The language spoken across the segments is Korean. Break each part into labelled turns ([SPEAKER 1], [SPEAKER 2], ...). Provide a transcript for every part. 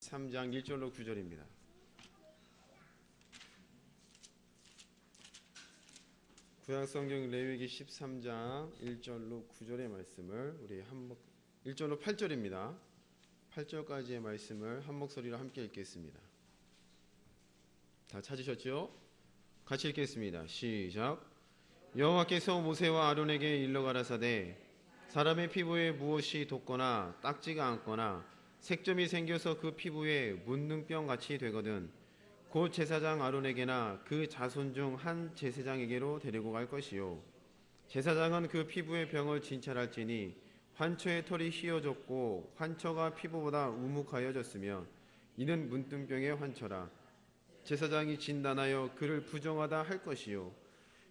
[SPEAKER 1] 3장 1절로 9절입니다. 구약성경 레위기 13장 1절로 9절의 말씀을 우리 1절로 8절입니다. 8절까지의 말씀을 한 목소리로 함께 읽겠습니다. 다 찾으셨죠? 같이 읽겠습니다. 시작. 여호와께서 모세와 아론에게 일러 가라사대 사람의 피부에 무엇이 돋거나 딱지가 않거나 색점이 생겨서 그 피부에 문둥병 같이 되거든 곧 제사장 아론에게나 그 자손 중 한 제사장에게로 데리고 갈 것이요 제사장은 그 피부의 병을 진찰할지니 환처의 털이 휘어졌고 환처가 피부보다 우묵하여졌으며 이는 문둥병의 환처라. 제사장이 진단하여 그를 부정하다 할 것이요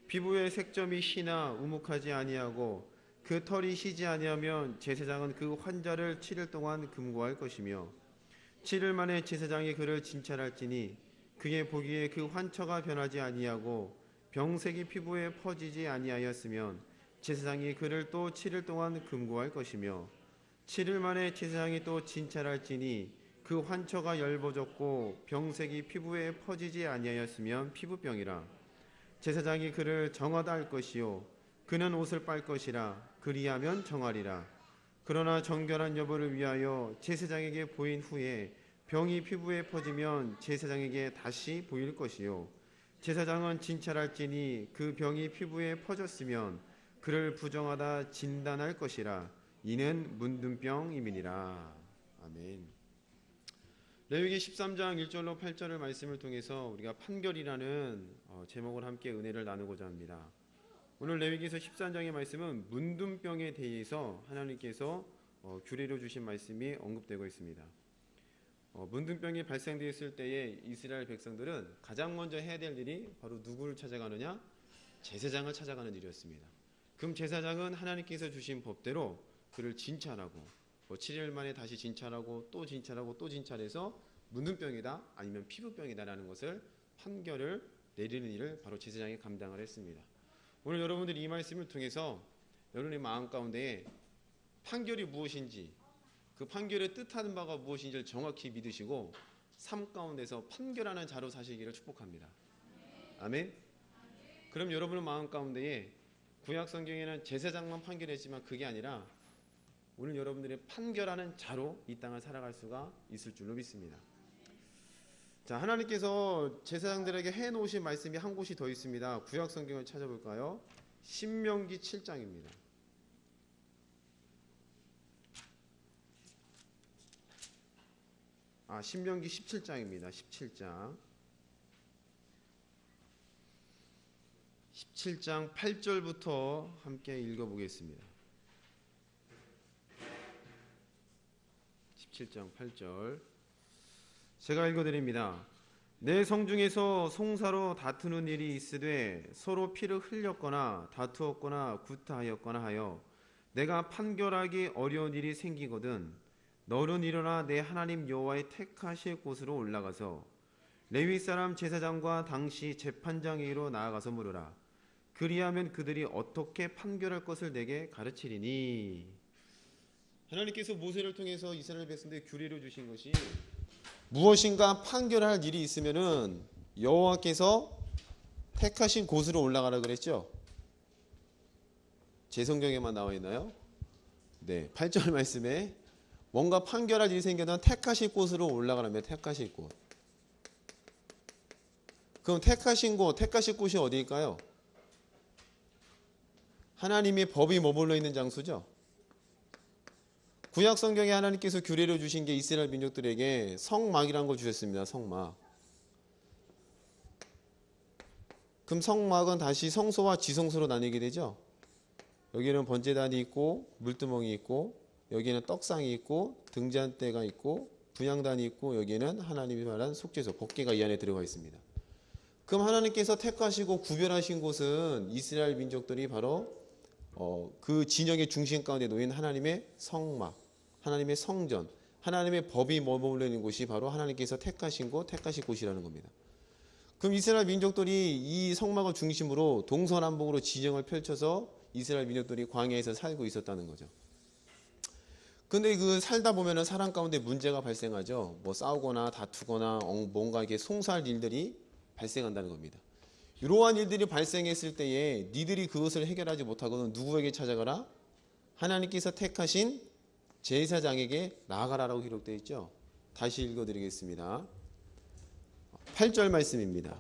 [SPEAKER 1] 피부의 색점이 희나 우묵하지 아니하고 그 털이 희지 아니하면 제사장은 그 환자를 7일 동안 금고할 것이며 7일 만에 제사장이 그를 진찰할지니 그의 보기에 그 환처가 변하지 아니하고 병색이 피부에 퍼지지 아니하였으면 제사장이 그를 또 7일 동안 금고할 것이며 7일 만에 제사장이 또 진찰할지니 그 환처가 엷어졌고 병색이 피부에 퍼지지 아니하였으면 피부병이라. 제사장이 그를 정하다 할 것이요 그는 옷을 빨 것이라. 그리하면 정하리라. 그러나 정결한 여부를 위하여 제사장에게 보인 후에 병이 피부에 퍼지면 제사장에게 다시 보일 것이요 제사장은 진찰할지니 그 병이 피부에 퍼졌으면 그를 부정하다 진단할 것이라. 이는 문둥병임이니라. 아멘. 레위기 13장 1절로 8절의 말씀을 통해서 우리가 판결이라는 제목을 함께 은혜를 나누고자 합니다. 오늘 레위기서 13장의 말씀은 문둥병에 대해서 하나님께서 규례로 주신 말씀이 언급되고 있습니다. 문둥병이 발생되었을 때에 이스라엘 백성들은 가장 먼저 해야 될 일이 바로 누구를 찾아가느냐? 제사장을 찾아가는 일이었습니다. 그럼 제사장은 하나님께서 주신 법대로 그를 진찰하고 7일 만에 다시 진찰하고 또 진찰하고 또 진찰해서 문둥병이다 아니면 피부병이다라는 것을 판결을 내리는 일을 바로 제사장이 감당을 했습니다. 오늘 여러분들이 이 말씀을 통해서 여러분의 마음 가운데 판결이 무엇인지 그 판결의 뜻하는 바가 무엇인지를 정확히 믿으시고 삶 가운데서 판결하는 자로 사시기를 축복합니다. 아멘. 그럼 여러분의 마음 가운데에 구약 성경에는 제사장만 판결했지만 그게 아니라 오늘 여러분들이 판결하는 자로 이 땅을 살아갈 수가 있을 줄로 믿습니다. 자, 하나님께서 제사장들에게 해놓으신 말씀이 한 곳이 더 있습니다. 구약 성경을 찾아볼까요? 신명기 7장입니다. 신명기 17장입니다. 17장 17장 8절부터 함께 읽어보겠습니다. 17장 8절 제가 읽어드립니다. 내 성중에서 송사로 다투는 일이 있으되 서로 피를 흘렸거나 다투었거나 구타하였거나 하여 내가 판결하기 어려운 일이 생기거든 너는 일어나 내 하나님 여호와의 택하실 곳으로 올라가서 레위 사람 제사장과 당시 재판장에게로 나아가서 물으라. 그리하면 그들이 어떻게 판결할 것을 내게 가르치리니. 하나님께서 모세를 통해서 이스라엘 백성들에게 규례로 주신 것이 무엇인가 판결할 일이 있으면은 여호와께서 택하신 곳으로 올라가라 그랬죠. 제 성경에만 나와 있나요? 네, 8절 말씀에 뭔가 판결할 일이 생겨난 택하실 곳으로 올라가라며. 택하실 곳. 그럼 택하신 곳이 어디일까요? 하나님의 법이 머물러 있는 장소죠. 구약 성경에 하나님께서 규례로 주신 게 이스라엘 민족들에게 성막이라는 걸 주셨습니다. 성막. 그럼 성막은 다시 성소와 지성소로 나뉘게 되죠. 여기는 번제단이 있고 물두멍이 있고 여기는 떡상이 있고 등잔대가 있고 분향단이 있고 여기는 하나님이 말한 속죄소 법궤가 이 안에 들어가 있습니다. 그럼 하나님께서 택하시고 구별하신 곳은 이스라엘 민족들이 바로 그 진영의 중심 가운데 놓인 하나님의 성막, 하나님의 성전, 하나님의 법이 머물러 있는 곳이 바로 하나님께서 택하신 곳, 택하실 곳이라는 겁니다. 그럼 이스라엘 민족들이 이 성막을 중심으로 동서남북으로 진영을 펼쳐서 이스라엘 민족들이 광야에서 살고 있었다는 거죠. 근데 그 살다 보면은 사람 가운데 문제가 발생하죠. 뭐 싸우거나 다투거나 뭔가 이렇게 송사할 일들이 발생한다는 겁니다. 이러한 일들이 발생했을 때에 니들이 그것을 해결하지 못하고는 누구에게 찾아가라? 하나님께서 택하신 제사장에게 나아가라라고 기록되어 있죠. 다시 읽어드리겠습니다. 8절 말씀입니다.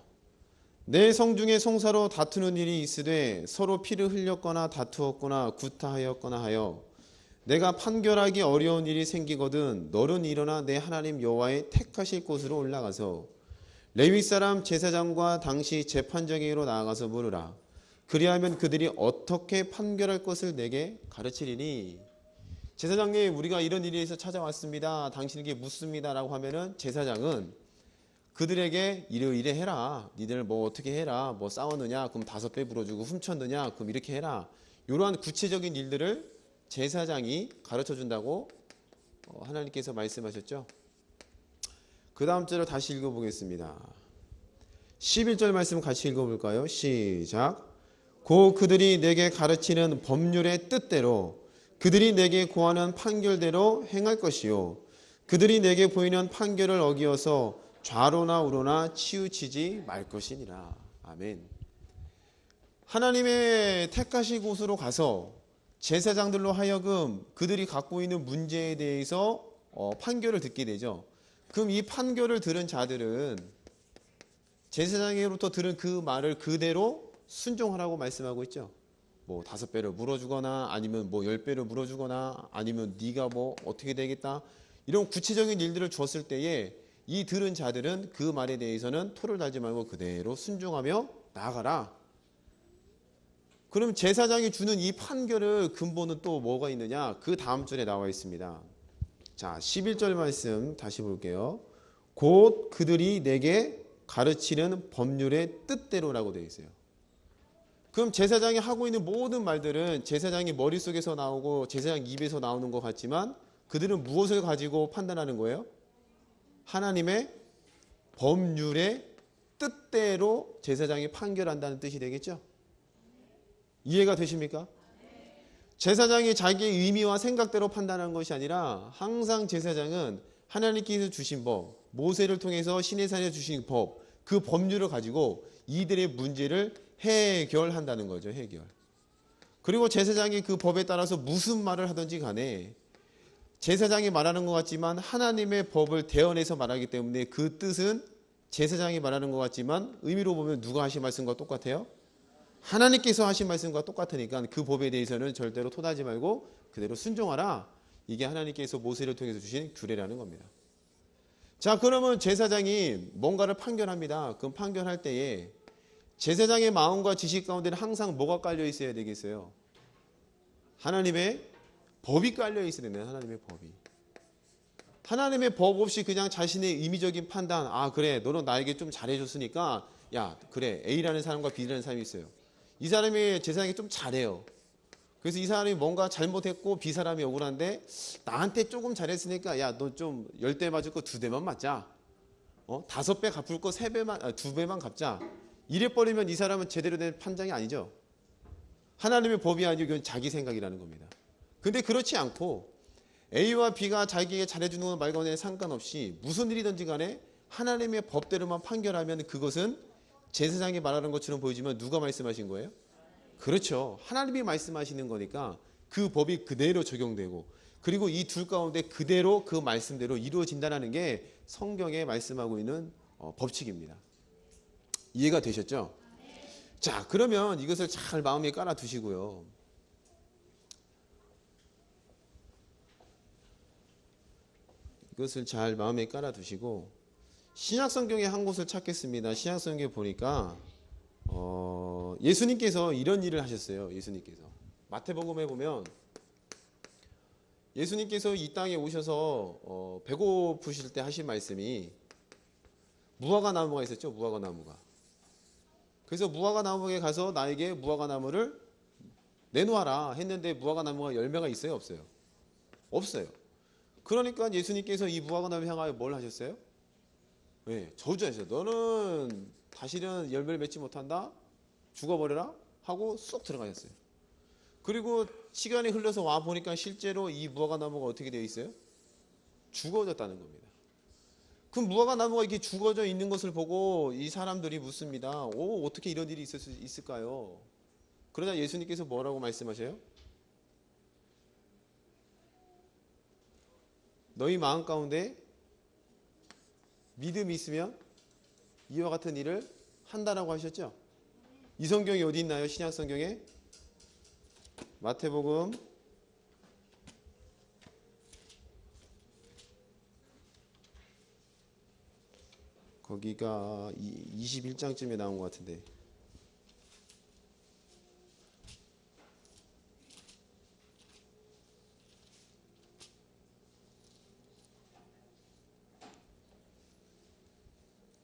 [SPEAKER 1] 내 성중에 송사로 다투는 일이 있으되 서로 피를 흘렸거나 다투었거나 구타하였거나 하여 내가 판결하기 어려운 일이 생기거든 너는 일어나 내 하나님 여호와의 택하실 곳으로 올라가서 레위 사람 제사장과 당시 재판정에게로 나아가서 물으라. 그리하면 그들이 어떻게 판결할 것을 내게 가르치리니. 제사장님, 우리가 이런 일이 있어 찾아왔습니다. 당신에게 묻습니다. 라고 하면은 제사장은 그들에게 이래 해라. 니들 뭐 어떻게 해라. 뭐 싸웠느냐? 그럼 5배 물어주고 훔쳤느냐? 그럼 이렇게 해라. 이러한 구체적인 일들을 제사장이 가르쳐 준다고 하나님께서 말씀하셨죠. 그 다음 절을 다시 읽어보겠습니다. 11절 말씀 같이 읽어볼까요? 시작. 고 그들이 내게 가르치는 법률의 뜻대로 그들이 내게 고하는 판결대로 행할 것이요 그들이 내게 보이는 판결을 어기어서 좌로나 우로나 치우치지 말 것이니라. 아멘. 하나님의 택하신 곳으로 가서 제사장들로 하여금 그들이 갖고 있는 문제에 대해서 판결을 듣게 되죠. 그럼 이 판결을 들은 자들은 제사장으로부터 들은 그 말을 그대로 순종하라고 말씀하고 있죠. 뭐 5배를 물어주거나 아니면 뭐 10배를 물어주거나 아니면 네가 뭐 어떻게 되겠다 이런 구체적인 일들을 줬을 때에 이 들은 자들은 그 말에 대해서는 토를 달지 말고 그대로 순종하며 나아가라. 그럼 제사장이 주는 이 판결의 근본은 또 뭐가 있느냐? 그 다음 절에 나와 있습니다. 자, 11절 말씀 다시 볼게요. 곧 그들이 내게 가르치는 법률의 뜻대로라고 되어 있어요. 그럼 제사장이 하고 있는 모든 말들은 제사장이 머릿속에서 나오고 제사장 입에서 나오는 것 같지만 그들은 무엇을 가지고 판단하는 거예요? 하나님의 법률의 뜻대로 제사장이 판결한다는 뜻이 되겠죠? 이해가 되십니까? 제사장이 자기의 의미와 생각대로 판단하는 것이 아니라 항상 제사장은 하나님께서 주신 법, 모세를 통해서 시내산에 주신 법, 그 법률을 가지고 이들의 문제를 해결한다는 거죠. 해결. 그리고 제사장이 그 법에 따라서 무슨 말을 하든지 간에 제사장이 말하는 것 같지만 하나님의 법을 대언해서 말하기 때문에 그 뜻은 제사장이 말하는 것 같지만 의미로 보면 누가 하신 말씀과 똑같아요? 하나님께서 하신 말씀과 똑같으니까 그 법에 대해서는 절대로 토하지 말고 그대로 순종하라. 이게 하나님께서 모세를 통해서 주신 규례라는 겁니다. 자, 그러면 제사장이 뭔가를 판결합니다. 그럼 판결할 때에 제사장의 마음과 지식 가운데는 항상 뭐가 깔려 있어야 되겠어요? 하나님의 법이 깔려 있어야 되네요. 하나님의 법이. 하나님의 법 없이 그냥 자신의 임의적인 판단, 아 그래 너는 나에게 좀 잘해줬으니까 야 그래 A라는 사람과 B라는 사람이 있어요. 이 사람이 제사장이 좀 잘해요. 그래서 이 사람이 뭔가 잘못했고 B 사람이 억울한데 나한테 조금 잘했으니까 야 너 좀 10대 맞을 거 2대만 맞자. 5배 갚을 거 2배만 갚자. 이래버리면 이 사람은 제대로 된 판장이 아니죠. 하나님의 법이 아니고 이건 자기 생각이라는 겁니다. 근데 그렇지 않고 A와 B가 자기에게 잘해주는 건 말과는 상관없이 무슨 일이든지 간에 하나님의 법대로만 판결하면 그것은 제사장이 말하는 것처럼 보이지만 누가 말씀하신 거예요? 그렇죠. 하나님이 말씀하시는 거니까 그 법이 그대로 적용되고 그리고 이 둘 가운데 그대로 그 말씀대로 이루어진다는 게 성경에 말씀하고 있는 법칙입니다. 이해가 되셨죠? 자, 그러면 이것을 잘 마음에 깔아 두시고요. 이것을 잘 마음에 깔아 두시고 신약성경의 한 곳을 찾겠습니다. 신약성경에 보니까 예수님께서 이런 일을 하셨어요. 예수님께서 마태복음에 보면 예수님께서 이 땅에 오셔서 배고프실 때 하신 말씀이 무화과 나무가 있었죠. 무화과 나무가. 그래서 무화과 나무에 가서 나에게 무화과 나무를 내놓아라 했는데 무화과 나무가 열매가 있어요? 없어요? 없어요. 그러니까 예수님께서 이 무화과 나무를 향하여 뭘 하셨어요? 네, 저주하셨어요. 너는 다시는 열매를 맺지 못한다. 죽어버려라 하고 쏙 들어가셨어요. 그리고 시간이 흘러서 와 보니까 실제로 이 무화과 나무가 어떻게 되어 있어요? 죽어졌다는 겁니다. 그 무화과 나무가 이렇게 죽어져 있는 것을 보고 이 사람들이 묻습니다. 오, 어떻게 이런 일이 있을 수 있을까요? 그러자 예수님께서 뭐라고 말씀하셔요? 너희 마음 가운데 믿음이 있으면 이와 같은 일을 한다라고 하셨죠? 이 성경이 어디 있나요? 신약 성경에? 마태복음 21장쯤에 나온 것 같은데.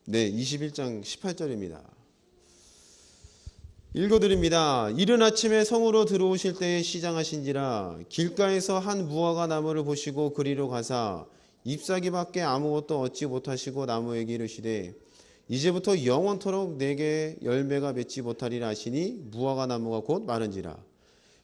[SPEAKER 1] 네, 21장 18절입니다. 읽어드립니다. 이른 아침에 성으로 들어오실 때에 시장하신지라 길가에서 한 무화과 나무를 보시고 그리로 가사 잎사귀밖에 아무것도 얻지 못하시고 나무에게 이르시되 이제부터 영원토록 내게 열매가 맺지 못하리라 하시니 무화과 나무가 곧 마른지라.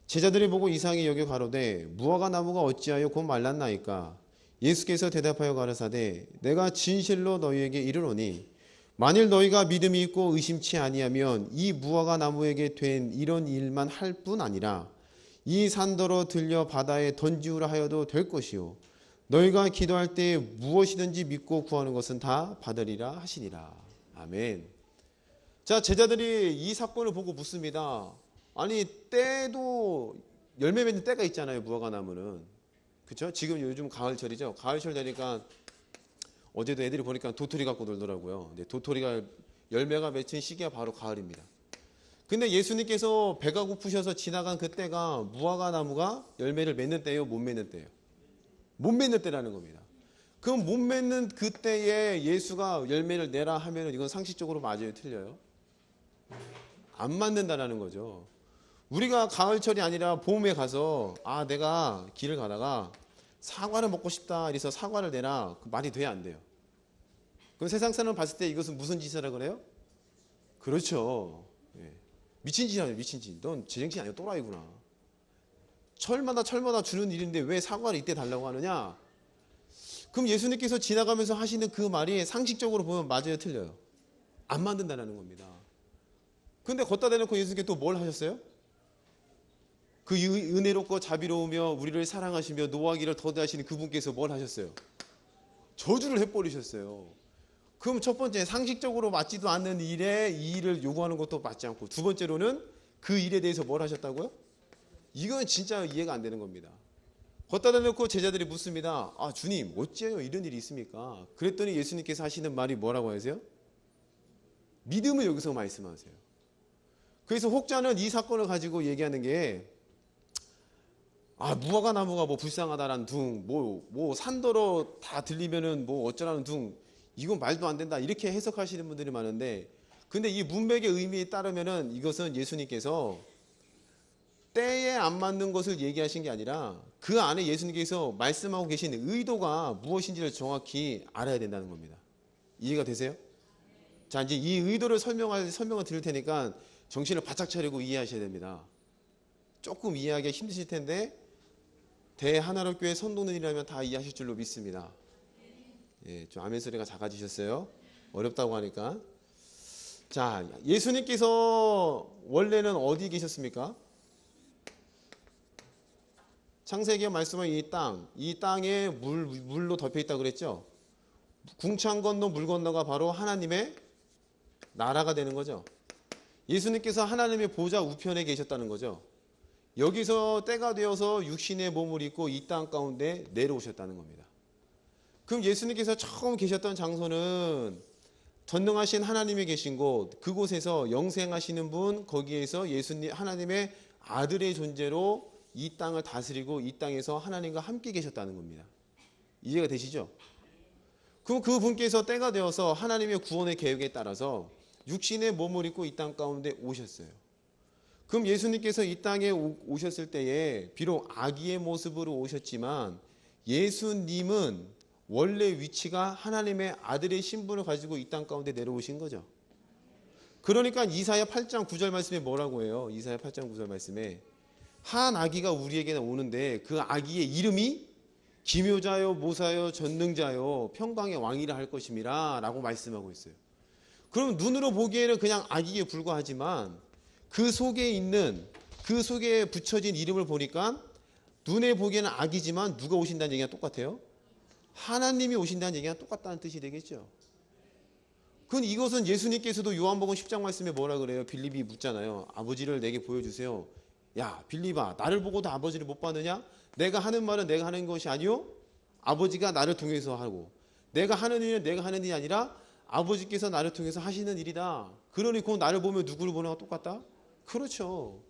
[SPEAKER 1] 제자들이 보고 이상히 여겨 가로되 무화과 나무가 어찌하여 곧 말랐나이까. 예수께서 대답하여 가라사대 내가 진실로 너희에게 이르노니 만일 너희가 믿음이 있고 의심치 아니하면 이 무화과 나무에게 된 이런 일만 할 뿐 아니라 이 산더러 들려 바다에 던지우라 하여도 될 것이요 너희가 기도할 때 무엇이든지 믿고 구하는 것은 다 받으리라 하시니라. 아멘. 자, 제자들이 이 사건을 보고 묻습니다. 아니, 때도 열매 맺는 때가 있잖아요, 무화과 나무는. 그렇죠? 지금 요즘 가을철이죠. 가을철 되니까 어제도 애들이 보니까 도토리 갖고 놀더라고요. 근데 도토리가 열매가 맺힌 시기가 바로 가을입니다. 근데 예수님께서 배가 고프셔서 지나간 그때가 무화과 나무가 열매를 맺는 때예요, 못 맺는 때예요? 못 맺는 때라는 겁니다. 그럼 못 맺는 그때에 예수가 열매를 내라 하면 이건 상식적으로 맞아요, 틀려요? 안 맞는다라는 거죠. 우리가 가을철이 아니라 봄에 가서 내가 길을 가다가 사과를 먹고 싶다 이래서 사과를 내라. 그 말이 돼야 안 돼요? 그럼 세상 사람 봤을 때 이것은 무슨 짓이라 그래요? 그렇죠. 예. 미친 짓 아니에요, 미친 짓. 넌 제정신 아니야, 또라이구나. 철마다 주는 일인데 왜 사과를 이때 달라고 하느냐? 그럼 예수님께서 지나가면서 하시는 그 말이 상식적으로 보면 맞아요, 틀려요? 안 만든다는 겁니다. 근데 걷다 대놓고 예수님께 또 뭘 하셨어요? 그 은혜롭고 자비로우며 우리를 사랑하시며 노하기를 더디하시는 그분께서 뭘 하셨어요? 저주를 해버리셨어요. 그럼 첫 번째, 상식적으로 맞지도 않는 일에 이 일을 요구하는 것도 맞지 않고, 두 번째로는 그 일에 대해서 뭘 하셨다고요? 이건 진짜 이해가 안 되는 겁니다. 걷다 대놓고 제자들이 묻습니다. 주님, 어찌하여 이런 일이 있습니까? 그랬더니 예수님께서 하시는 말이 뭐라고 하세요? 믿음을 여기서 말씀하세요. 그래서 혹자는 이 사건을 가지고 얘기하는 게 무화과 나무가 뭐 불쌍하다라는 둥, 뭐 산더러 다 들리면은 뭐 어쩌라는 둥, 이건 말도 안 된다 이렇게 해석하시는 분들이 많은데, 근데 이 문맥의 의미에 따르면은 이것은 예수님께서 때에 안 맞는 것을 얘기하신 게 아니라 그 안에 예수님께서 말씀하고 계신 의도가 무엇인지를 정확히 알아야 된다는 겁니다. 이해가 되세요? 자, 이제 이 의도를 설명을 드릴 테니까 정신을 바짝 차리고 이해하셔야 됩니다. 조금 이해하기가 힘드실 텐데 대하나로교회 선도는이라면 다 이해하실 줄로 믿습니다. 예, 좀 아멘 소리가 작아지셨어요. 어렵다고 하니까. 자, 예수님께서 원래는 어디 계셨습니까? 창세기에 말씀한 이 땅에 물로 덮여 있다고 그랬죠. 궁창 건너 물 건너가 바로 하나님의 나라가 되는 거죠. 예수님께서 하나님의 보좌 우편에 계셨다는 거죠. 여기서 때가 되어서 육신의 몸을 입고 이 땅 가운데 내려오셨다는 겁니다. 그럼 예수님께서 처음 계셨던 장소는 전능하신 하나님이 계신 곳, 그곳에서 영생하시는 분, 거기에서 예수님, 하나님의 아들의 존재로 이 땅을 다스리고 이 땅에서 하나님과 함께 계셨다는 겁니다. 이해가 되시죠? 그럼 그 분께서 때가 되어서 하나님의 구원의 계획에 따라서 육신의 몸을 입고 이 땅 가운데 오셨어요. 그럼 예수님께서 이 땅에 오셨을 때에 비록 아기의 모습으로 오셨지만 예수님은 원래 위치가 하나님의 아들의 신분을 가지고 이 땅 가운데 내려오신 거죠. 그러니까 이사야 8장 9절 말씀에 뭐라고 해요? 이사야 8장 9절 말씀에 한 아기가 우리에게는 오는데 그 아기의 이름이 기묘자요 모사요 전능자요 평강의 왕이라 할 것임이라 라고 말씀하고 있어요. 그럼 눈으로 보기에는 그냥 아기에 불과하지만 그 속에 붙여진 이름을 보니까 눈에 보기에는 아기지만 누가 오신다는 얘기가 똑같아요? 하나님이 오신다는 얘기가 똑같다는 뜻이 되겠죠. 그건 이것은 예수님께서도 요한복음 10장 말씀에 뭐라 그래요? 빌립이 묻잖아요. 아버지를 내게 보여주세요. 야 빌립아, 나를 보고도 아버지를 못 봤느냐? 내가 하는 말은 내가 하는 것이 아니요 아버지가 나를 통해서 하고, 내가 하는 일은 내가 하는 일이 아니라 아버지께서 나를 통해서 하시는 일이다. 그러니 그 나를 보면 누구를 보는 거와 똑같다? 그렇죠.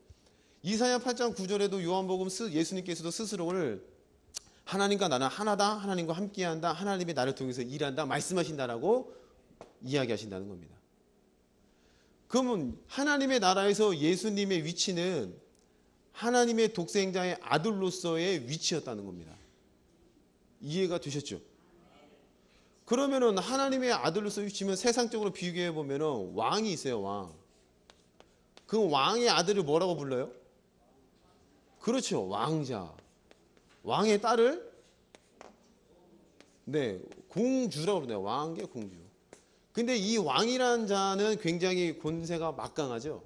[SPEAKER 1] 이사야 8장 9절에도 요한복음 예수님께서도 스스로를 하나님과 나는 하나다, 하나님과 함께한다, 하나님이 나를 통해서 일한다 말씀하신다라고 이야기하신다는 겁니다. 그러면 하나님의 나라에서 예수님의 위치는 하나님의 독생자의 아들로서의 위치였다는 겁니다. 이해가 되셨죠? 그러면은 하나님의 아들로서 위치면 세상적으로 비교해 보면은 왕이 있어요, 왕. 그 왕의 아들을 뭐라고 불러요? 그렇죠, 왕자. 왕의 딸을 공주라고 그러네요. 왕의 공주. 근데 이 왕이라는 자는 굉장히 권세가 막강하죠.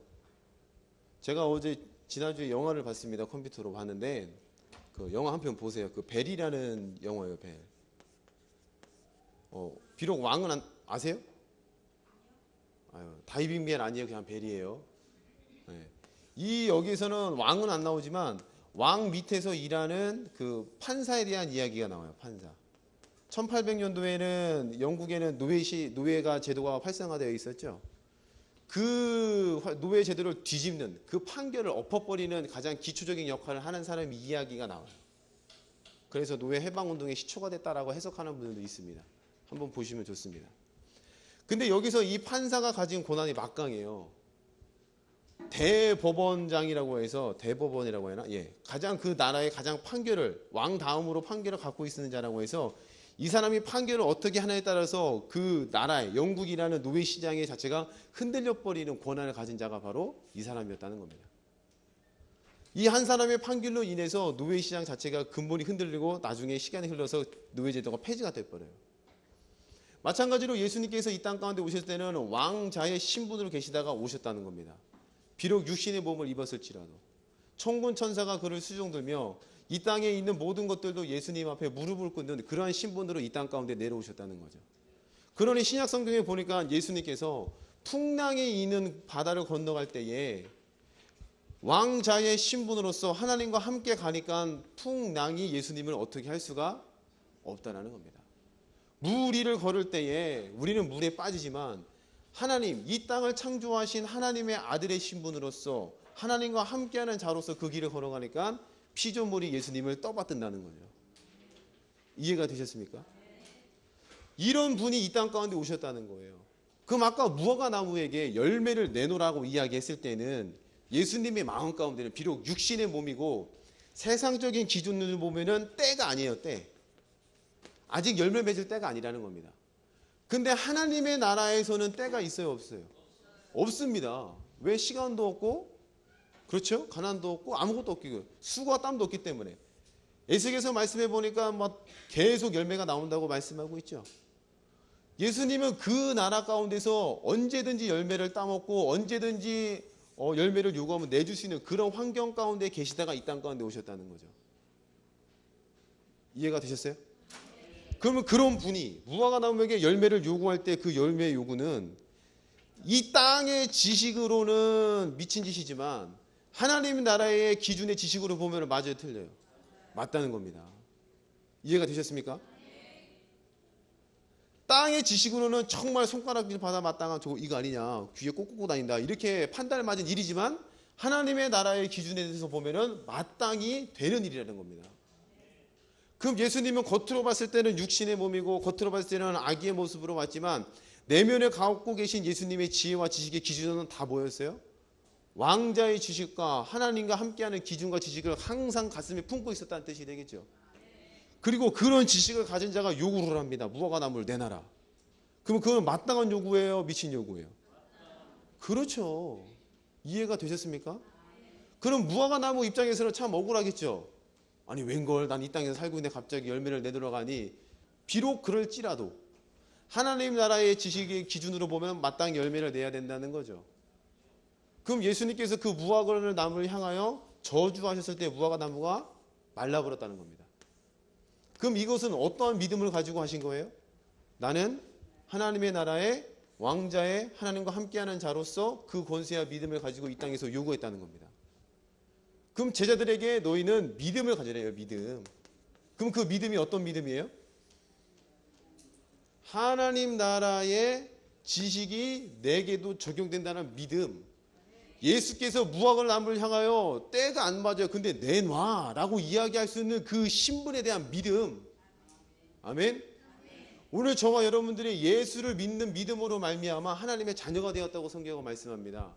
[SPEAKER 1] 제가 지난주에 영화를 봤습니다. 컴퓨터로 봤는데 그 영화 한 편 보세요. 그 벨이라는 영화예요. 벨. 비록 왕은 아세요? 다이빙 벨 아니에요. 그냥 벨이에요. 이 여기서는 왕은 안 나오지만 왕 밑에서 일하는 그 판사에 대한 이야기가 나와요. 판사. 1800년도에는 영국에는 노예가 제도가 활성화되어 있었죠. 그 노예 제도를 뒤집는, 그 판결을 엎어버리는 가장 기초적인 역할을 하는 사람의 이야기가 나와요. 그래서 노예 해방운동의 시초가 됐다라고 해석하는 분들도 있습니다. 한번 보시면 좋습니다. 근데 여기서 이 판사가 가진 권한이 막강해요. 대법원장이라고 해서, 대법원이라고 해나? 가장 그 나라의 가장 판결을, 왕 다음으로 판결을 갖고 있는 자라고 해서 이 사람이 판결을 어떻게 하냐에 따라서 그 나라의, 영국이라는 노예 시장의 자체가 흔들려 버리는 권한을 가진 자가 바로 이 사람이었다는 겁니다. 이 한 사람의 판결로 인해서 노예 시장 자체가 근본이 흔들리고 나중에 시간이 흘러서 노예 제도가 폐지가 돼버려요. 마찬가지로 예수님께서 이 땅 가운데 오실 때는 왕자의 신분으로 계시다가 오셨다는 겁니다. 비록 육신의 몸을 입었을지라도 천군 천사가 그를 수종들며 이 땅에 있는 모든 것들도 예수님 앞에 무릎을 꿇는 그러한 신분으로 이 땅 가운데 내려오셨다는 거죠. 그러니 신약 성경에 보니까 예수님께서 풍랑에 있는 바다를 건너갈 때에 왕자의 신분으로서 하나님과 함께 가니까 풍랑이 예수님을 어떻게 할 수가 없다는 겁니다. 물 위를 걸을 때에 우리는 물에 빠지지만 하나님, 이 땅을 창조하신 하나님의 아들의 신분으로서 하나님과 함께하는 자로서 그 길을 걸어가니까 피조물이 예수님을 떠받든다는 거죠. 이해가 되셨습니까? 이런 분이 이 땅 가운데 오셨다는 거예요. 그럼 아까 무화과 나무에게 열매를 내놓으라고 이야기했을 때는 예수님의 마음 가운데는 비록 육신의 몸이고 세상적인 기준으로 보면은 때가 아니에요, 때. 아직 열매 맺을 때가 아니라는 겁니다. 근데 하나님의 나라에서는 때가 있어요, 없어요? 없습니다. 왜? 시간도 없고, 그렇죠? 가난도 없고 아무것도 없고 수고와 땀도 없기 때문에. 에스겔서 말씀해 보니까 막 계속 열매가 나온다고 말씀하고 있죠. 예수님은 그 나라 가운데서 언제든지 열매를 따먹고 언제든지 열매를 요구하면 내줄 수 있는 그런 환경 가운데 계시다가 이 땅 가운데 오셨다는 거죠. 이해가 되셨어요? 그러면 그런 분이 무화과 나무에게 열매를 요구할 때 그 열매의 요구는 이 땅의 지식으로는 미친 짓이지만 하나님 나라의 기준의 지식으로 보면 맞아요, 틀려요? 맞다는 겁니다. 이해가 되셨습니까? 땅의 지식으로는 정말 손가락질 받아 마땅한 저거 이거 아니냐, 귀에 꼭 꽂고 다닌다, 이렇게 판단을 맞은 일이지만 하나님의 나라의 기준에 대해서 보면은 마땅히 되는 일이라는 겁니다. 그럼 예수님은 겉으로 봤을 때는 육신의 몸이고 겉으로 봤을 때는 아기의 모습으로 왔지만 내면에 갖고 계신 예수님의 지혜와 지식의 기준은 다 뭐였어요? 왕자의 지식과 하나님과 함께하는 기준과 지식을 항상 가슴에 품고 있었다는 뜻이 되겠죠. 그리고 그런 지식을 가진 자가 요구를 합니다. 무화과 나무를 내놔라. 그럼 그건 마땅한 요구예요? 미친 요구예요? 그렇죠. 이해가 되셨습니까? 그럼 무화과 나무 입장에서는 참 억울하겠죠. 아니 웬걸 난 이 땅에서 살고 있는데 갑자기 열매를 내들어가니. 비록 그럴지라도 하나님 나라의 지식의 기준으로 보면 마땅히 열매를 내야 된다는 거죠. 그럼 예수님께서 그 무화과 나무를 향하여 저주하셨을 때 무화과 나무가 말라버렸다는 겁니다. 그럼 이것은 어떠한 믿음을 가지고 하신 거예요? 나는 하나님의 나라의 왕자의 하나님과 함께하는 자로서 그 권세와 믿음을 가지고 이 땅에서 요구했다는 겁니다. 그럼 제자들에게 너희는 믿음을 가지래요. 믿음. 그럼 그 믿음이 어떤 믿음이에요? 하나님 나라의 지식이 내게도 적용된다는 믿음. 예수께서 무화과 나무를 향하여 때가 안 맞아요. 근데 내놔 라고 이야기할 수 있는 그 신분에 대한 믿음. 아멘. 오늘 저와 여러분들이 예수를 믿는 믿음으로 말미암아 하나님의 자녀가 되었다고 성경은 말씀합니다.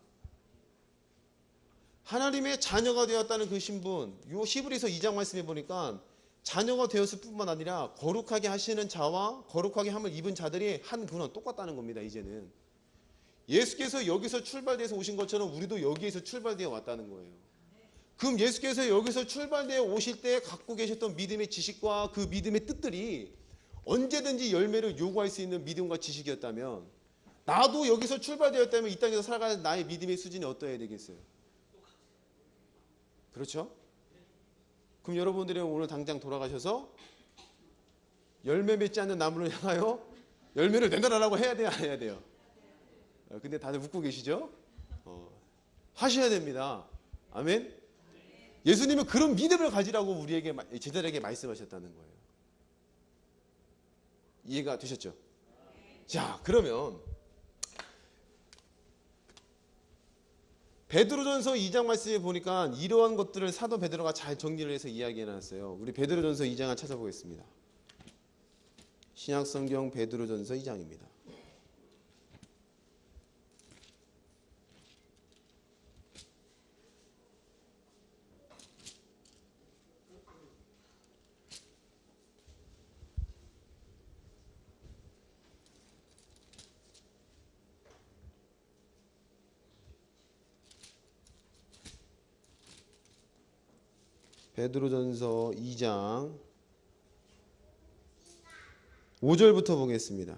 [SPEAKER 1] 하나님의 자녀가 되었다는 그 신분, 요 히브리서 2장 말씀해 보니까 자녀가 되었을 뿐만 아니라 거룩하게 하시는 자와 거룩하게 함을 입은 자들이 한 근원 똑같다는 겁니다. 이제는 예수께서 여기서 출발돼서 오신 것처럼 우리도 여기에서 출발되어 왔다는 거예요. 그럼 예수께서 여기서 출발되어 오실 때 갖고 계셨던 믿음의 지식과 그 믿음의 뜻들이 언제든지 열매를 요구할 수 있는 믿음과 지식이었다면, 나도 여기서 출발되었다면 이 땅에서 살아가는 나의 믿음의 수준이 어떠해야 되겠어요? 그렇죠? 그럼 여러분들이 오늘 당장 돌아가셔서 열매 맺지 않는 나무를 향하여 열매를 내놔라라고 해야 돼요? 안 해야 돼요? 근데 다들 웃고 계시죠? 하셔야 됩니다. 아멘? 예수님은 그런 믿음을 가지라고 우리에게, 제자들에게 말씀하셨다는 거예요. 이해가 되셨죠? 자, 그러면 베드로전서 2장 말씀에 보니까 이러한 것들을 사도 베드로가 잘 정리를 해서 이야기해 놨어요. 우리 베드로전서 2장을 찾아보겠습니다. 신약성경 베드로전서 2장입니다. 베드로전서 2장 5절부터 보겠습니다.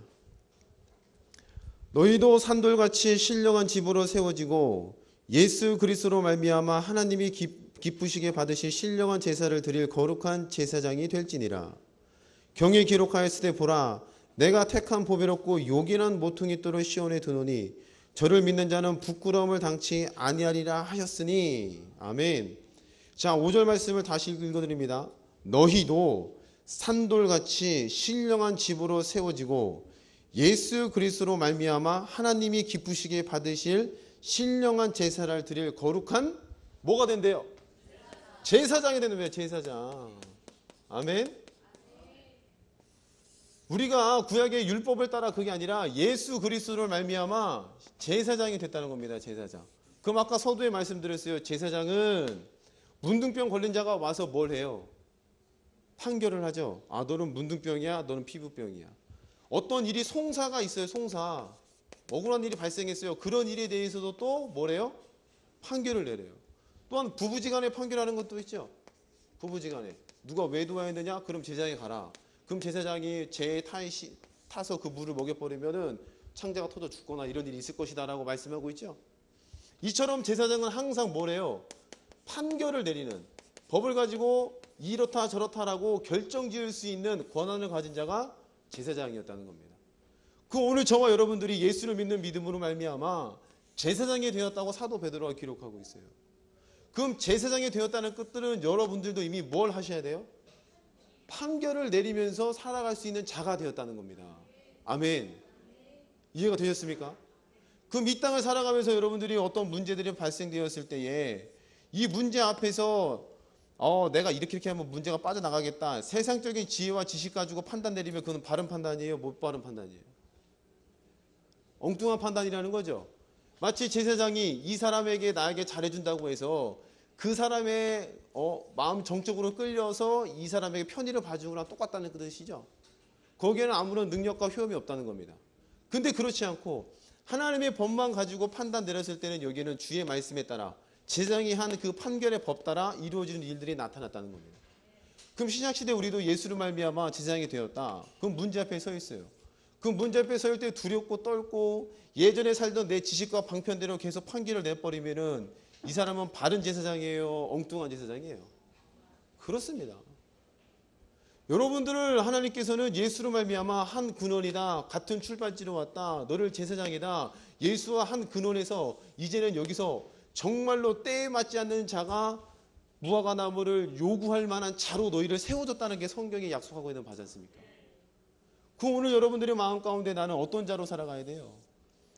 [SPEAKER 1] 너희도 산돌같이 신령한 집으로 세워지고 예수 그리스도로 말미암아 하나님이 기쁘시게 받으실 신령한 제사를 드릴 거룩한 제사장이 될지니라. 경에 기록하였으되 보라, 내가 택한 보배롭고 요긴한 모퉁이 돌을 시온에 두노니 저를 믿는 자는 부끄러움을 당치 아니하리라 하셨으니. 아멘. 자, 5절 말씀을 다시 읽어드립니다. 너희도 산돌같이 신령한 집으로 세워지고 예수 그리스도로 말미암아 하나님이 기쁘시게 받으실 신령한 제사를 드릴 거룩한 뭐가 된대요? 제사장이 되는 거예요. 제사장. 아멘. 우리가 구약의 율법을 따라 그게 아니라 예수 그리스도를 말미암아 제사장이 됐다는 겁니다. 제사장. 그럼 아까 서두에 말씀드렸어요. 제사장은 문둥병 걸린 자가 와서 뭘 해요? 판결을 하죠. 아, 너는 문둥병이야, 너는 피부병이야. 어떤 일이 송사가 있어요. 송사. 억울한 일이 발생했어요. 그런 일에 대해서도 또 뭐래요? 판결을 내려요. 또한 부부지간에 판결하는 것도 있죠. 부부지간에 누가 외도하였느냐? 그럼 제사장에 가라. 그럼 제사장이 죄에 타서 그 물을 먹여버리면은 창자가 터져 죽거나 이런 일이 있을 것이다라고 말씀하고 있죠. 이처럼 제사장은 항상 뭐래요? 판결을 내리는, 법을 가지고 이렇다 저렇다라고 결정지을 수 있는 권한을 가진 자가 제사장이었다는 겁니다. 그 오늘 저와 여러분들이 예수를 믿는 믿음으로 말미암아 제사장이 되었다고 사도 베드로가 기록하고 있어요. 그럼 제사장이 되었다는 뜻들은 여러분들도 이미 뭘 하셔야 돼요? 판결을 내리면서 살아갈 수 있는 자가 되었다는 겁니다. 아멘. 이해가 되셨습니까? 그럼 이 땅을 살아가면서 여러분들이 어떤 문제들이 발생되었을 때에 이 문제 앞에서 내가 이렇게 하면 문제가 빠져나가겠다. 세상적인 지혜와 지식 가지고 판단 내리면 그건 바른 판단이에요? 못 바른 판단이에요? 엉뚱한 판단이라는 거죠. 마치 제사장이 이 사람에게 나에게 잘해준다고 해서 그 사람의 마음 정적으로 끌려서 이 사람에게 편의를 봐주는 거랑 똑같다는 그 뜻이죠. 거기에는 아무런 능력과 효험이 없다는 겁니다. 근데 그렇지 않고 하나님의 법만 가지고 판단 내렸을 때는 여기에는 주의 말씀에 따라 제사장이 한 그 판결의 법 따라 이루어지는 일들이 나타났다는 겁니다. 그럼 신약시대 우리도 예수로 말미암아 제사장이 되었다. 그럼 문제 앞에 서 있어요. 그 문제 앞에 서 있을 때 두렵고 떨고 예전에 살던 내 지식과 방편대로 계속 판결을 내버리면은 이 사람은 바른 제사장이에요? 엉뚱한 제사장이에요? 그렇습니다. 여러분들을 하나님께서는 예수로 말미암아 한 근원이다. 같은 출발지로 왔다. 너를 제사장이다. 예수와 한 근원에서 이제는 여기서 정말로 때에 맞지 않는 자가 무화과 나무를 요구할 만한 자로 너희를 세워줬다는 게 성경이 약속하고 있는 바지 않습니까? 그 오늘 여러분들의 마음 가운데 나는 어떤 자로 살아가야 돼요?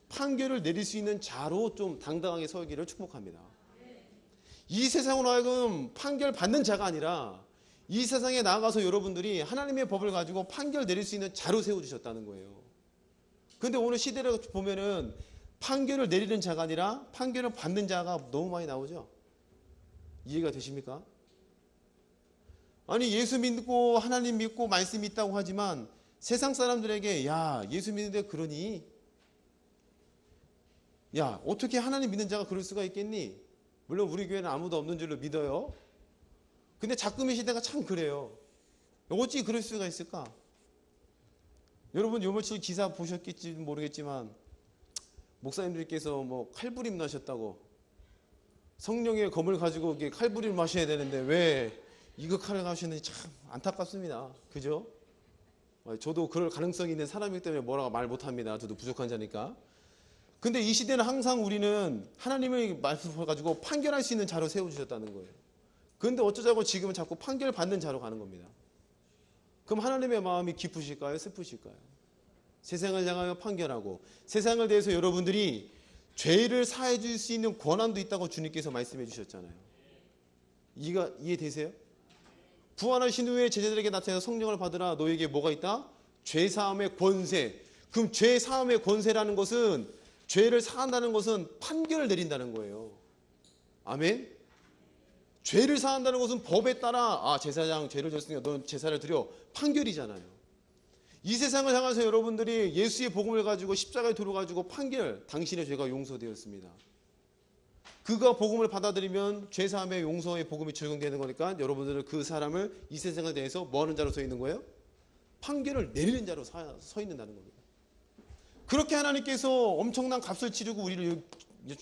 [SPEAKER 1] 판결을 내릴 수 있는 자로 좀 당당하게 서기를 축복합니다. 이 세상으로 하여금 판결 받는 자가 아니라 이 세상에 나아가서 여러분들이 하나님의 법을 가지고 판결 내릴 수 있는 자로 세워주셨다는 거예요. 그런데 오늘 시대를 보면은 판결을 내리는 자가 아니라 판결을 받는 자가 너무 많이 나오죠. 이해가 되십니까? 아니 예수 믿고 하나님 믿고 말씀 있다고 하지만 세상 사람들에게 야 예수 믿는데 그러니? 야 어떻게 하나님 믿는 자가 그럴 수가 있겠니? 물론 우리 교회는 아무도 없는 줄로 믿어요. 근데 자꾸 이 시대가 참 그래요. 어찌 그럴 수가 있을까? 여러분 요며칠 기사 보셨겠지 모르겠지만 목사님들께서 뭐 칼부림 나셨다고 성령의 검을 가지고 칼부림을 마셔야 되는데 왜 이거 칼을 가시는지 참 안타깝습니다. 그죠? 저도 그럴 가능성이 있는 사람이기 때문에 뭐라고 말 못합니다. 저도 부족한 자니까. 근데 이 시대는 항상 우리는 하나님의 말씀을 가지고 판결할 수 있는 자로 세워주셨다는 거예요. 그런데 어쩌자고 지금은 자꾸 판결받는 자로 가는 겁니다. 그럼 하나님의 마음이 기쁘실까요? 슬프실까요? 세상을 향하여 판결하고 세상을 대해서 여러분들이 죄를 사해 줄 수 있는 권한도 있다고 주님께서 말씀해 주셨잖아요. 이해되세요? 부활하신 후에 제자들에게 나타나서 성령을 받으라. 너에게 뭐가 있다? 죄사함의 권세. 그럼 죄사함의 권세라는 것은 죄를 사한다는 것은 판결을 내린다는 거예요. 아멘? 죄를 사한다는 것은 법에 따라 제사장 죄를 졌으니까 넌 제사를 드려. 판결이잖아요. 이 세상을 향해서 여러분들이 예수의 복음을 가지고 십자가에 들어가지고 판결, 당신의 죄가 용서되었습니다. 그가 복음을 받아들이면 죄사함의 용서의 복음이 적용되는 거니까 여러분들은 그 사람을 이 세상에 대해서 뭐 하는 자로 서 있는 거예요? 판결을 내리는 자로 서 있는다는 겁니다. 그렇게 하나님께서 엄청난 값을 치르고 우리를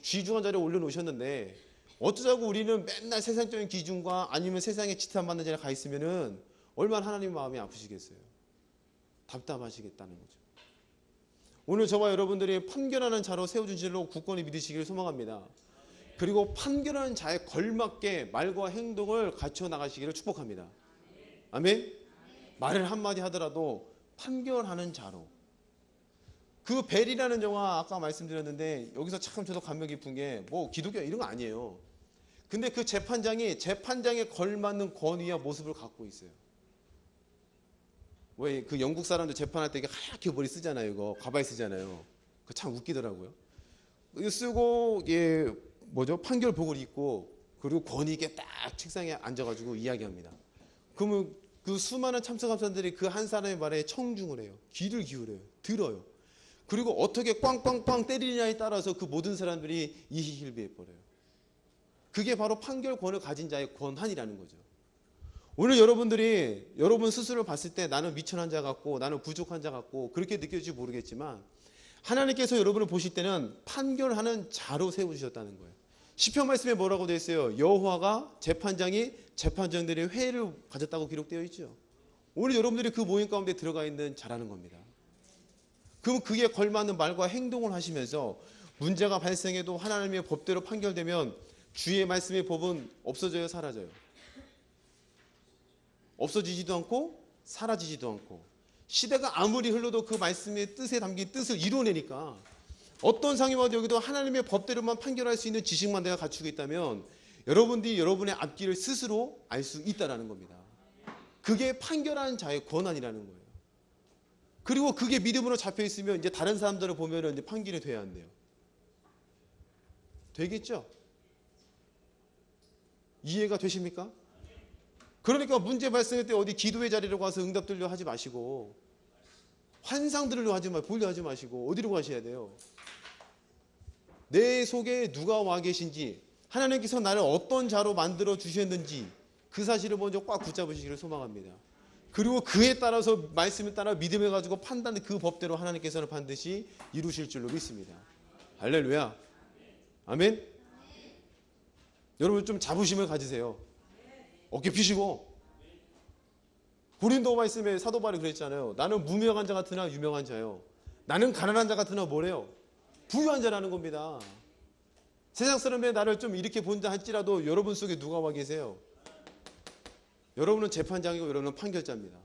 [SPEAKER 1] 귀중한 자리에 올려놓으셨는데 어쩌자고 우리는 맨날 세상적인 기준과 아니면 세상에 지탄받는 자리에 가 있으면은 얼마나 하나님 마음이 아프시겠어요? 답답하시겠다는 거죠. 오늘 저와 여러분들이 판결하는 자로 세워준 줄로 굳건히 믿으시기를 소망합니다. 그리고 판결하는 자에 걸맞게 말과 행동을 갖춰 나가시기를 축복합니다. 아멘? 말을 한마디 하더라도 판결하는 자로. 그 벨이라는 영화 아까 말씀드렸는데 여기서 참 저도 감명 깊은 게 뭐 기독교 이런 거 아니에요. 근데 그 재판장이 재판장에 걸맞는 권위와 모습을 갖고 있어요. 왜 그 영국 사람들 재판할 때 이게 하얗게 머리 쓰잖아요. 이거 가발 쓰잖아요. 그 참 웃기더라고요. 이거 쓰고 이게 뭐죠? 판결복을 입고 그리고 권위 있게 딱 책상에 앉아가지고 이야기합니다. 그러면 그 수많은 참석함사들이 그 한 사람의 말에 청중을 해요. 귀를 기울여요. 들어요. 그리고 어떻게 꽝꽝꽝 때리느냐에 따라서 그 모든 사람들이 이희힐비해버려요. 그게 바로 판결권을 가진 자의 권한이라는 거죠. 오늘 여러분들이 여러분 스스로를 봤을 때 나는 미천한 자 같고 나는 부족한 자 같고 그렇게 느껴질지 모르겠지만 하나님께서 여러분을 보실 때는 판결하는 자로 세우셨다는 거예요. 시편 말씀에 뭐라고 되어 있어요? 여호와가 재판장이 재판장들의 회의를 가졌다고 기록되어 있죠. 오늘 여러분들이 그 모임 가운데 들어가 있는 자라는 겁니다. 그럼 그에 걸맞는 말과 행동을 하시면서 문제가 발생해도 하나님의 법대로 판결되면 주의 말씀의 법은 없어져요, 사라져요? 없어지지도 않고 사라지지도 않고 시대가 아무리 흘러도 그 말씀의 뜻에 담긴 뜻을 이루어내니까 어떤 상황이 와도 여기도 하나님의 법대로만 판결할 수 있는 지식만 내가 갖추고 있다면 여러분들이 여러분의 앞길을 스스로 알 수 있다는 겁니다. 그게 판결하는 자의 권한이라는 거예요. 그리고 그게 믿음으로 잡혀 있으면 이제 다른 사람들을 보면 이제 판결이 돼야 한대요. 되겠죠? 이해가 되십니까? 그러니까 문제 발생할 때 어디 기도의 자리로 가서 응답 들려 하지 마시고 환상 들으려 하지 마시고 보려 하지 마시고 어디로 가셔야 돼요? 내 속에 누가 와 계신지 하나님께서 나를 어떤 자로 만들어 주셨는지 그 사실을 먼저 꽉 붙잡으시기를 소망합니다. 그리고 그에 따라서 말씀에 따라 믿음을 가지고 판단의 그 법대로 하나님께서는 반드시 이루실 줄로 믿습니다. 할렐루야. 아멘. 여러분 좀 자부심을 가지세요. 어깨 피시고. 고린도 말씀에 사도 바울이 그랬잖아요. 나는 무명한 자 같으나 유명한 자요. 나는 가난한 자 같으나 뭐래요? 부유한 자라는 겁니다. 세상 사람들이 나를 좀 이렇게 본다 할지라도 여러분 속에 누가 와 계세요? 여러분은 재판장이고 여러분은 판결자입니다.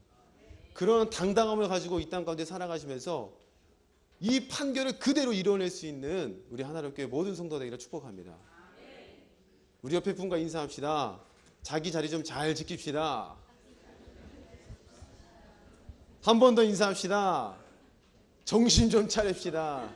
[SPEAKER 1] 그런 당당함을 가지고 이 땅 가운데 살아가시면서 이 판결을 그대로 이뤄낼 수 있는 우리 하나님께 모든 성도 되기를 축복합니다. 우리 옆에 분과 인사합시다. 자기 자리 좀 잘 지킵시다. 한 번 더 인사합시다. 정신 좀 차립시다.